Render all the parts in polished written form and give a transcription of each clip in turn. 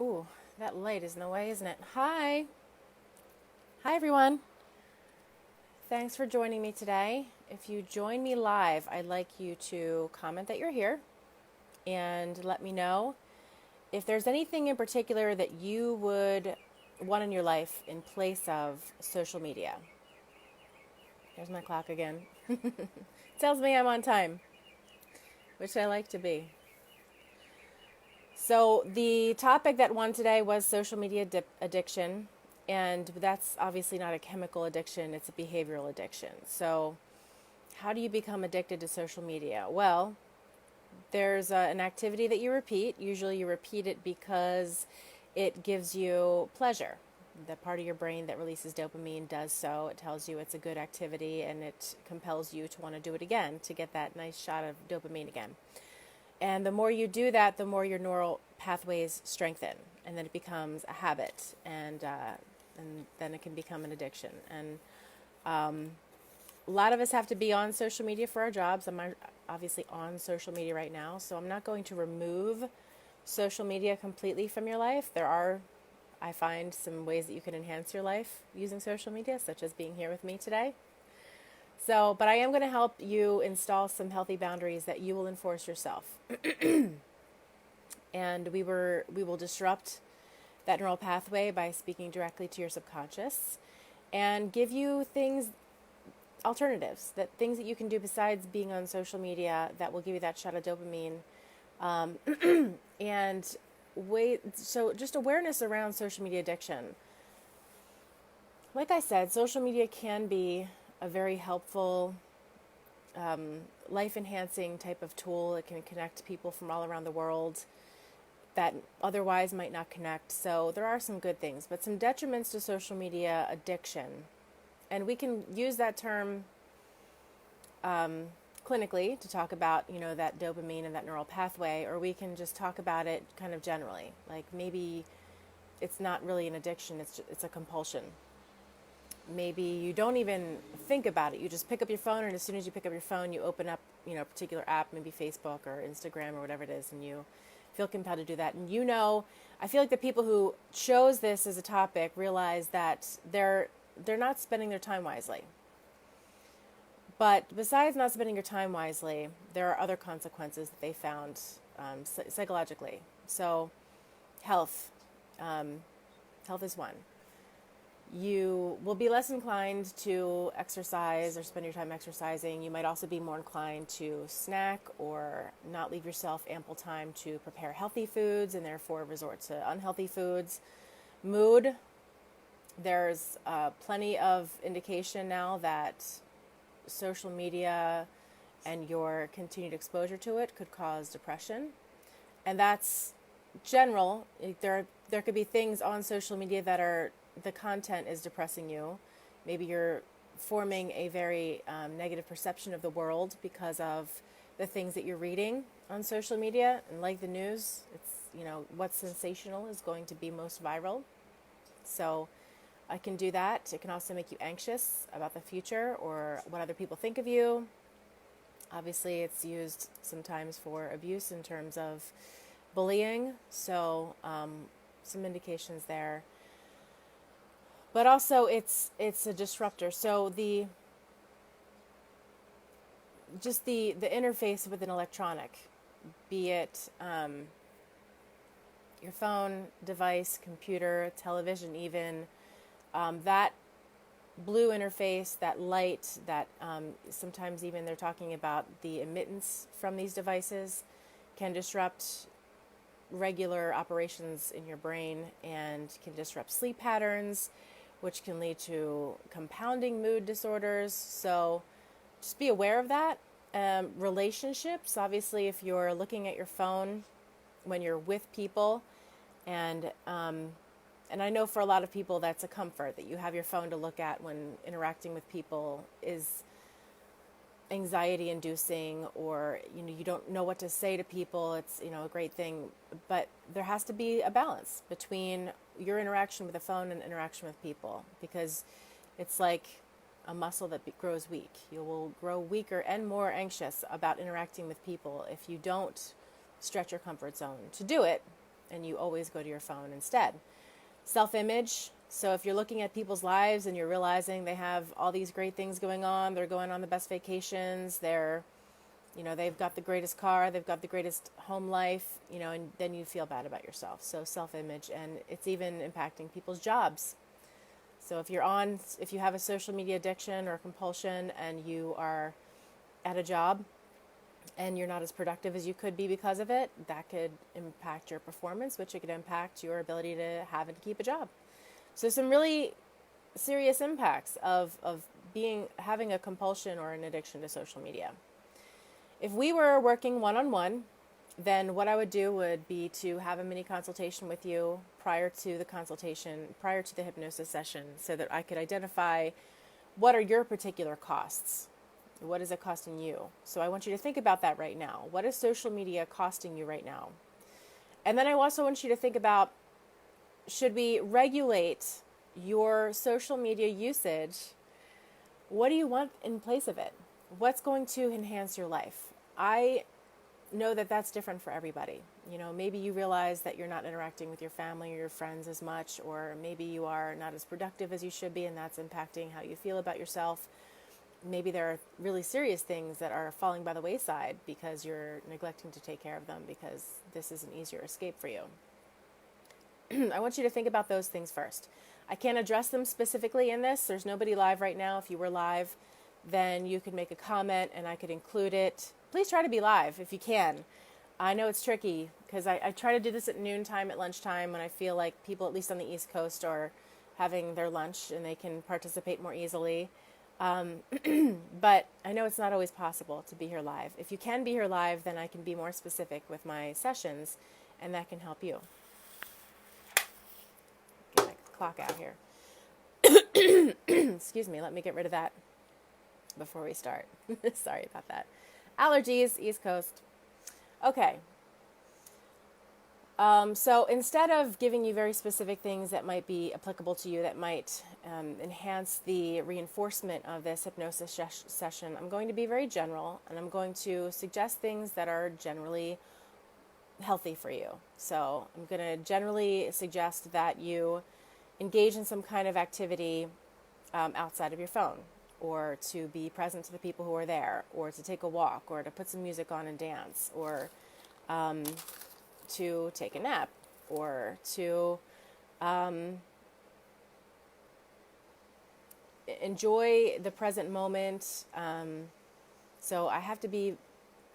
Ooh, that light is in the way, isn't it? Hi. Hi, everyone. Thanks for joining me today. If you join me live, I'd like you to comment that you're here and let me know if there's anything in particular that you would want in your life in place of social media. There's my clock again. Tells me I'm on time, which I like to be. So, the topic that won today was social media addiction, and that's obviously not a chemical addiction, it's a behavioral addiction. So, how do you become addicted to social media? Well, there's an activity that you repeat. Usually, you repeat it because it gives you pleasure. The part of your brain that releases dopamine does so. It tells you it's a good activity and it compels you to want to do it again to get that nice shot of dopamine again. And the more you do that, the more your neural pathways strengthen, and then it becomes a habit, and then it can become an addiction. And a lot of us have to be on social media for our jobs. I'm obviously on social media right now, so I'm not going to remove social media completely from your life. There are, I find, some ways that you can enhance your life using social media, such as being here with me today. So, but I am going to help you install some healthy boundaries that you will enforce yourself. And we will disrupt that neural pathway by speaking directly to your subconscious and give you things, alternatives, that things that you can do besides being on social media that will give you that shot of dopamine. And so just awareness around social media addiction. Like I said, social media can be a very helpful, life enhancing type of tool. It can connect people from all around the world that otherwise might not connect. So there are some good things, but some detriments to social media addiction. And we can use that term clinically to talk about, that dopamine and that neural pathway, or we can just talk about it kind of generally. Like maybe it's not really an addiction, it's a compulsion. Maybe you don't even think about it. You just pick up your phone, and as soon as you pick up your phone, you open up, a particular app, maybe Facebook or Instagram or whatever it is, and you feel compelled to do that. And I feel like the people who chose this as a topic realize that they're not spending their time wisely. But besides not spending your time wisely, there are other consequences that they found psychologically. So, health. Health is one. You will be less inclined to exercise or spend your time exercising. You might also be more inclined to snack or not leave yourself ample time to prepare healthy foods and therefore resort to unhealthy foods. Mood. There's plenty of indication now that social media and your continued exposure to it could cause depression. And that's general. There could be things on social media that are, the content is depressing you. Maybe you're forming a very negative perception of the world because of the things that you're reading on social media. And like the news, it's, what's sensational is going to be most viral. So I can do that. It can also make you anxious about the future or what other people think of you. Obviously, it's used sometimes for abuse in terms of bullying. So some indications there. But also, it's a disruptor. So the interface with an electronic, be it your phone, device, computer, television, even that blue interface, that light, that sometimes even they're talking about the emittance from these devices can disrupt regular operations in your brain and can disrupt sleep patterns, which can lead to compounding mood disorders. So just be aware of that. Relationships, obviously, if you're looking at your phone when you're with people, and I know for a lot of people that's a comfort that you have your phone to look at when interacting with people is anxiety inducing, or you don't know what to say to people. It's a great thing, but there has to be a balance between your interaction with the phone and interaction with people, because it's like a muscle that grows weak. You will grow weaker and more anxious about interacting with people if you don't stretch your comfort zone to do it, and you always go to your phone instead. Self-image. So if you're looking at people's lives and you're realizing they have all these great things going on, they're going on the best vacations, they've got the greatest car, they've got the greatest home life, and then you feel bad about yourself. So self-image, and it's even impacting people's jobs. So if you have a social media addiction or compulsion and you are at a job and you're not as productive as you could be because of it, that could impact your performance, which it could impact your ability to have and keep a job. So some really serious impacts of having a compulsion or an addiction to social media. If we were working one-on-one, then what I would do would be to have a mini consultation with you prior to the hypnosis session, so that I could identify what are your particular costs. What is it costing you? So I want you to think about that right now. What is social media costing you right now? And then I also want you to think about, should we regulate your social media usage? What do you want in place of it? What's going to enhance your life? I know that that's different for everybody. Maybe you realize that you're not interacting with your family or your friends as much, or maybe you are not as productive as you should be, and that's impacting how you feel about yourself. Maybe there are really serious things that are falling by the wayside because you're neglecting to take care of them, because this is an easier escape for you. I want you to think about those things first. I can't address them specifically in this. There's nobody live right now. If you were live, then you could make a comment and I could include it. Please try to be live if you can. I know it's tricky because I try to do this at noontime, at lunchtime, when I feel like people, at least on the East Coast, are having their lunch and they can participate more easily. But I know it's not always possible to be here live. If you can be here live, then I can be more specific with my sessions, and that can help you. Get my clock out here. Excuse me, let me get rid of that before we start. Sorry about that. Allergies, East Coast. Okay. So instead of giving you very specific things that might be applicable to you, that might enhance the reinforcement of this hypnosis session, I'm going to be very general, and I'm going to suggest things that are generally healthy for you. So I'm going to generally suggest that you engage in some kind of activity outside of your phone, or to be present to the people who are there, or to take a walk, or to put some music on and dance, or to take a nap, or to enjoy the present moment. So I have to be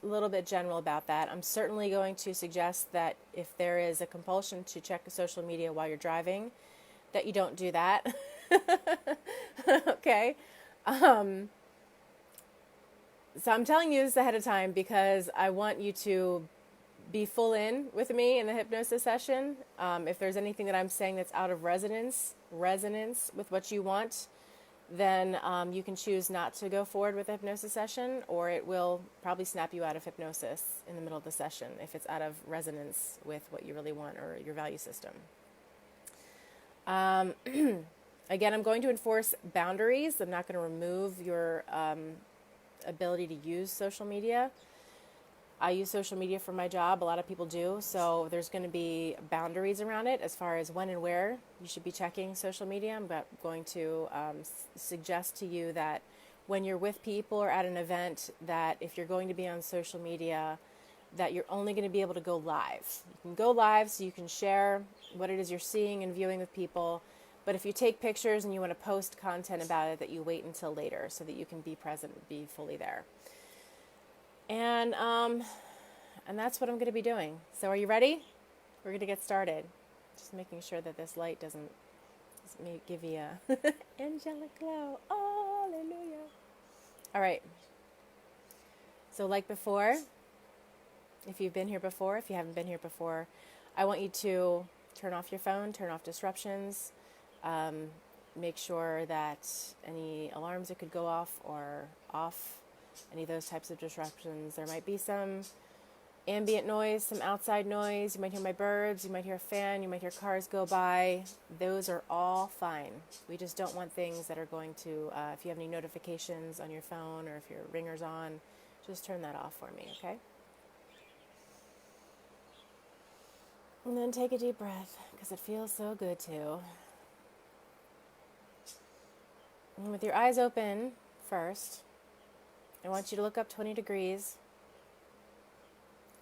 a little bit general about that. I'm certainly going to suggest that if there is a compulsion to check social media while you're driving, that you don't do that. Okay. So I'm telling you this ahead of time because I want you to be full in with me in the hypnosis session. If there's anything that I'm saying that's out of resonance with what you want, then you can choose not to go forward with the hypnosis session, or it will probably snap you out of hypnosis in the middle of the session if it's out of resonance with what you really want or your value system. Again, I'm going to enforce boundaries. I'm not going to remove your ability to use social media. I use social media for my job. A lot of people do. So there's going to be boundaries around it as far as when and where you should be checking social media. I'm going to suggest to you that when you're with people or at an event, that if you're going to be on social media, that you're only going to be able to go live. You can go live so you can share what it is you're seeing and viewing with people. But if you take pictures and you want to post content about it, that you wait until later so that you can be present, be fully there. And that's what I'm going to be doing. So are you ready? We're going to get started. Just making sure that this light doesn't give you a angelic glow. Hallelujah. All right. So like before, if you've been here before, if you haven't been here before, I want you to turn off your phone, turn off disruptions, make sure that any alarms that could go off are off, any of those types of disruptions. There might be some ambient noise, some outside noise. You might hear my birds, you might hear a fan, you might hear cars go by. Those are all fine. We just don't want things that are going to, if you have any notifications on your phone or if your ringer's on, just turn that off for me, okay? And then take a deep breath, because it feels so good to. And with your eyes open first, I want you to look up 20 degrees,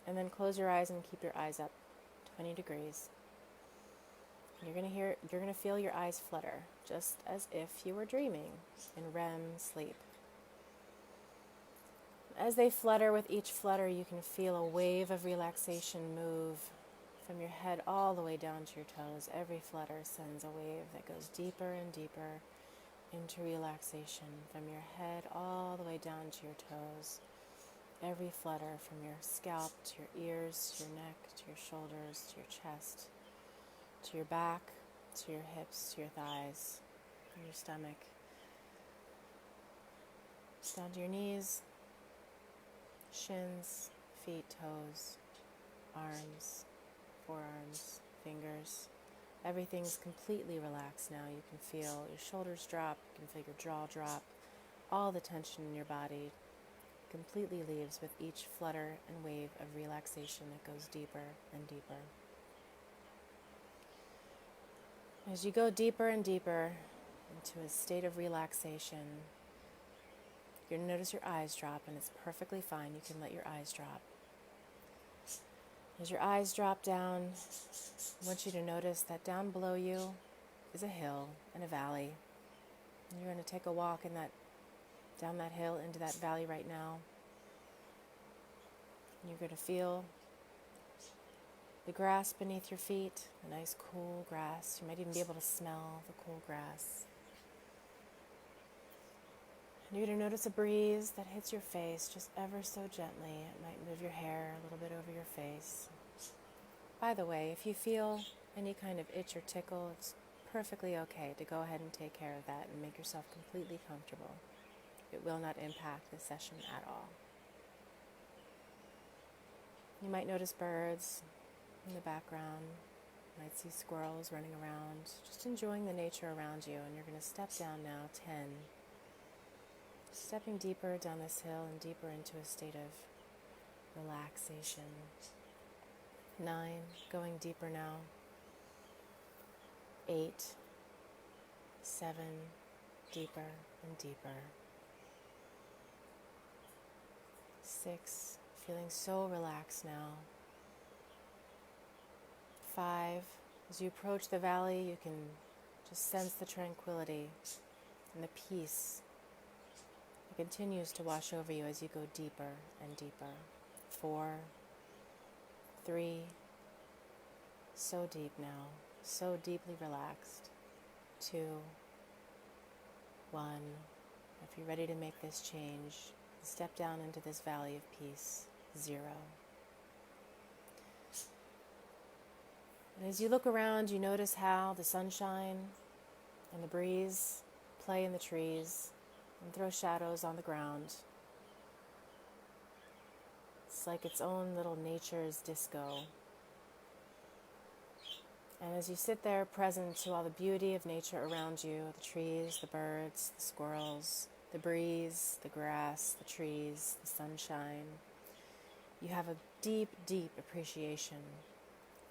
and then close your eyes and keep your eyes up 20 degrees. You're going to feel your eyes flutter, just as if you were dreaming in REM sleep. As they flutter, with each flutter, you can feel a wave of relaxation move from your head all the way down to your toes. Every flutter sends a wave that goes deeper and deeper into relaxation from your head all the way down to your toes. Every flutter from your scalp to your ears, to your neck, to your shoulders, to your chest, to your back, to your hips, to your thighs, and your stomach, down to your knees, shins, feet, toes, arms, forearms, fingers. Everything's completely relaxed now. You can feel your shoulders drop, you can feel your jaw drop. All the tension in your body completely leaves with each flutter and wave of relaxation that goes deeper and deeper. As you go deeper and deeper into a state of relaxation, you're going to notice your eyes drop, and it's perfectly fine. You can let your eyes drop. As your eyes drop down, I want you to notice that down below you is a hill and a valley. And you're going to take a walk down that hill into that valley right now. And you're going to feel the grass beneath your feet, a nice cool grass. You might even be able to smell the cool grass. And you're going to notice a breeze that hits your face just ever so gently. It might move your hair a little bit over your face. By the way, if you feel any kind of itch or tickle, it's perfectly okay to go ahead and take care of that and make yourself completely comfortable. It will not impact the session at all. You might notice birds in the background. You might see squirrels running around, just enjoying the nature around you. And you're going to step down now, 10. Stepping deeper down this hill and deeper into a state of relaxation. 9, going deeper now. 8, 7, deeper and deeper. 6, feeling so relaxed now. 5, as you approach the valley, you can just sense the tranquility and the peace. It continues to wash over you as you go deeper and deeper. 4, 3, so deep now, so deeply relaxed. 2, 1. If you're ready to make this change, step down into this valley of peace. 0. And as you look around, you notice how the sunshine and the breeze play in the trees and throw shadows on the ground. It's like its own little nature's disco. And as you sit there present to all the beauty of nature around you, the trees, the birds, the squirrels, the breeze, the grass, the trees, the sunshine, you have a deep, deep appreciation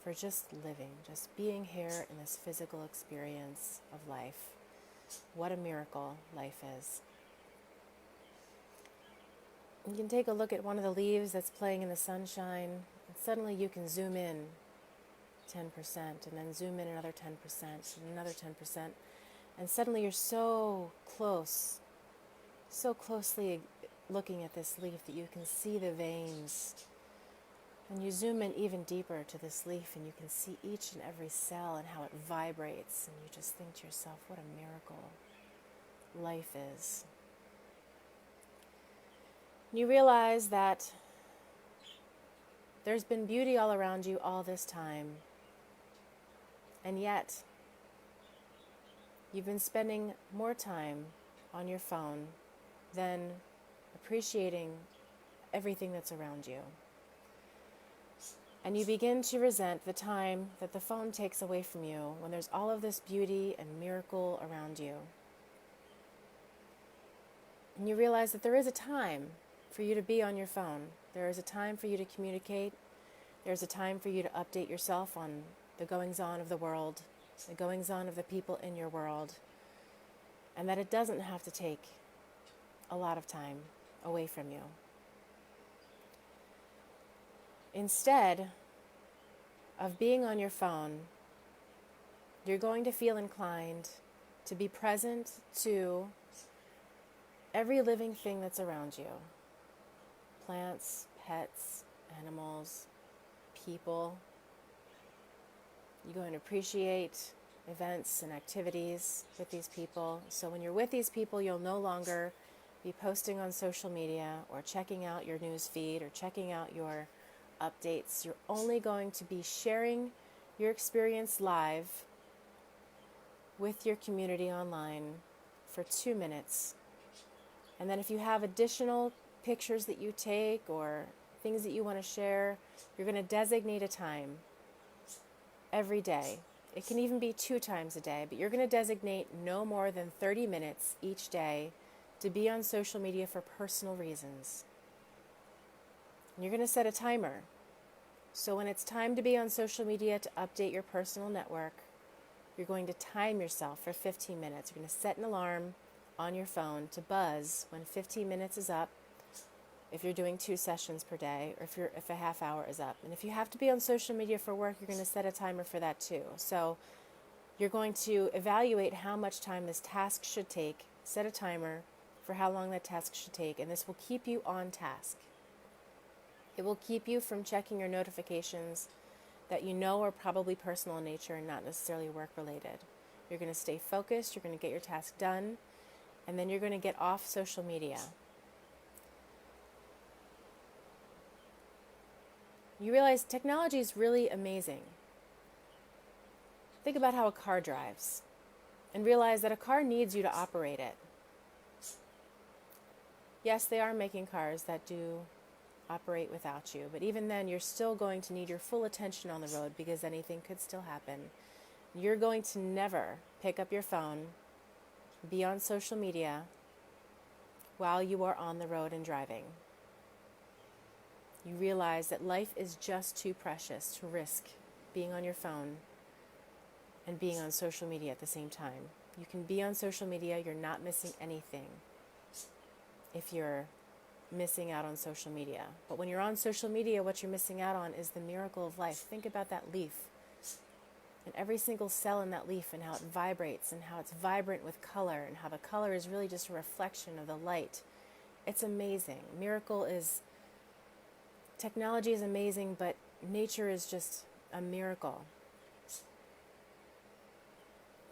for just living, just being here in this physical experience of life. What a miracle life is. You can take a look at one of the leaves that's playing in the sunshine, and suddenly you can zoom in 10%, and then zoom in another 10%, and another 10%, and suddenly you're so close, so closely looking at this leaf that you can see the veins. And you zoom in even deeper to this leaf, and you can see each and every cell and how it vibrates, and you just think to yourself, what a miracle life is. You realize that there's been beauty all around you all this time, and yet you've been spending more time on your phone than appreciating everything that's around you. And you begin to resent the time that the phone takes away from you when there's all of this beauty and miracle around you. And you realize that there is a time for you to be on your phone. There is a time for you to communicate. There's a time for you to update yourself on the goings-on of the world, the goings-on of the people in your world, and that it doesn't have to take a lot of time away from you. Instead of being on your phone, you're going to feel inclined to be present to every living thing that's around you. Plants, pets, animals, people. You're going to appreciate events and activities with these people. So when you're with these people, you'll no longer be posting on social media or checking out your news feed or checking out your updates. You're only going to be sharing your experience live with your community online for 2 minutes. And then if you have additional pictures that you take or things that you want to share, you're going to designate a time every day. It can even be 2 times a day, but you're going to designate no more than 30 minutes each day to be on social media for personal reasons. And you're going to set a timer. So when it's time to be on social media to update your personal network, you're going to time yourself for 15 minutes. You're going to set an alarm on your phone to buzz when 15 minutes is up, if you're doing 2 sessions per day, or if a half hour is up. And if you have to be on social media for work, you're going to set a timer for that too. So you're going to evaluate how much time this task should take, set a timer for how long that task should take, and this will keep you on task. It will keep you from checking your notifications that you know are probably personal in nature and not necessarily work-related. You're going to stay focused, you're going to get your task done, and then you're going to get off social media. You realize technology is really amazing. Think about how a car drives and realize that a car needs you to operate it. Yes, they are making cars that do operate without you, but even then you're still going to need your full attention on the road because anything could still happen. You're going to never pick up your phone, be on social media while you are on the road and driving. You realize that life is just too precious to risk being on your phone and being on social media at the same time. You can be on social media, you're not missing anything if you're missing out on social media. But when you're on social media, what you're missing out on is the miracle of life. Think about that leaf and every single cell in that leaf and how it vibrates and how it's vibrant with color and how the color is really just a reflection of the light. It's amazing. Technology is amazing, but nature is just a miracle.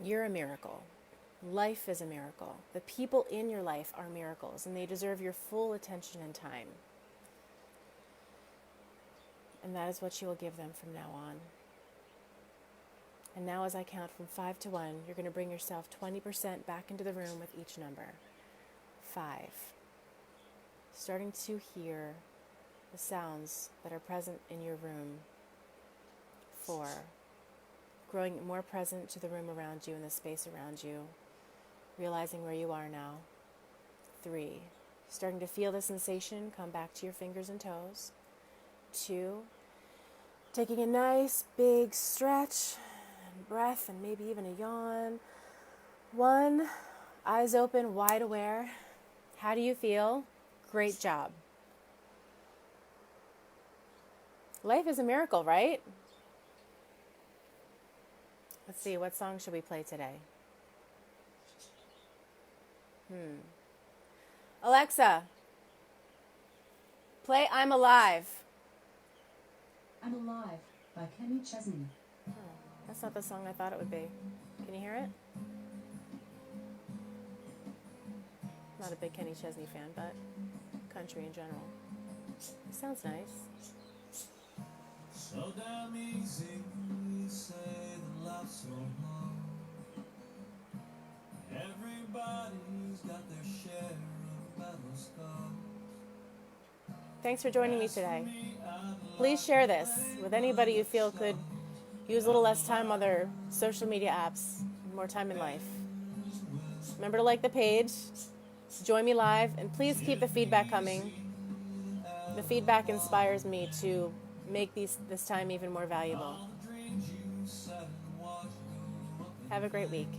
You're a miracle. Life is a miracle. The people in your life are miracles, and they deserve your full attention and time. And that is what you will give them from now on. And now as I count from 5 to 1, you're going to bring yourself 20% back into the room with each number. 5. Starting to hear the sounds that are present in your room. 4. Growing more present to the room around you and the space around you. Realizing where you are now. 3. Starting to feel the sensation come back to your fingers and toes. 2. Taking a nice big stretch and breath and maybe even a yawn. 1. Eyes open, wide aware. How do you feel? Great job. Life is a miracle, right? Let's see, what song should we play today? Alexa, play I'm Alive. I'm Alive by Kenny Chesney. That's not the song I thought it would be. Can you hear it? Not a big Kenny Chesney fan, but country in general. It sounds nice. So damn easy, you say that life's so long. Everybody's got their share of battle scars. Thanks for joining me today. Please share this with anybody you feel could use a little less time on their social media apps, more time in life. Remember to like the page, join me live, and please keep the feedback coming. The feedback inspires me to make this time even more valuable. All the dreams you said and watch go up and Have a great week.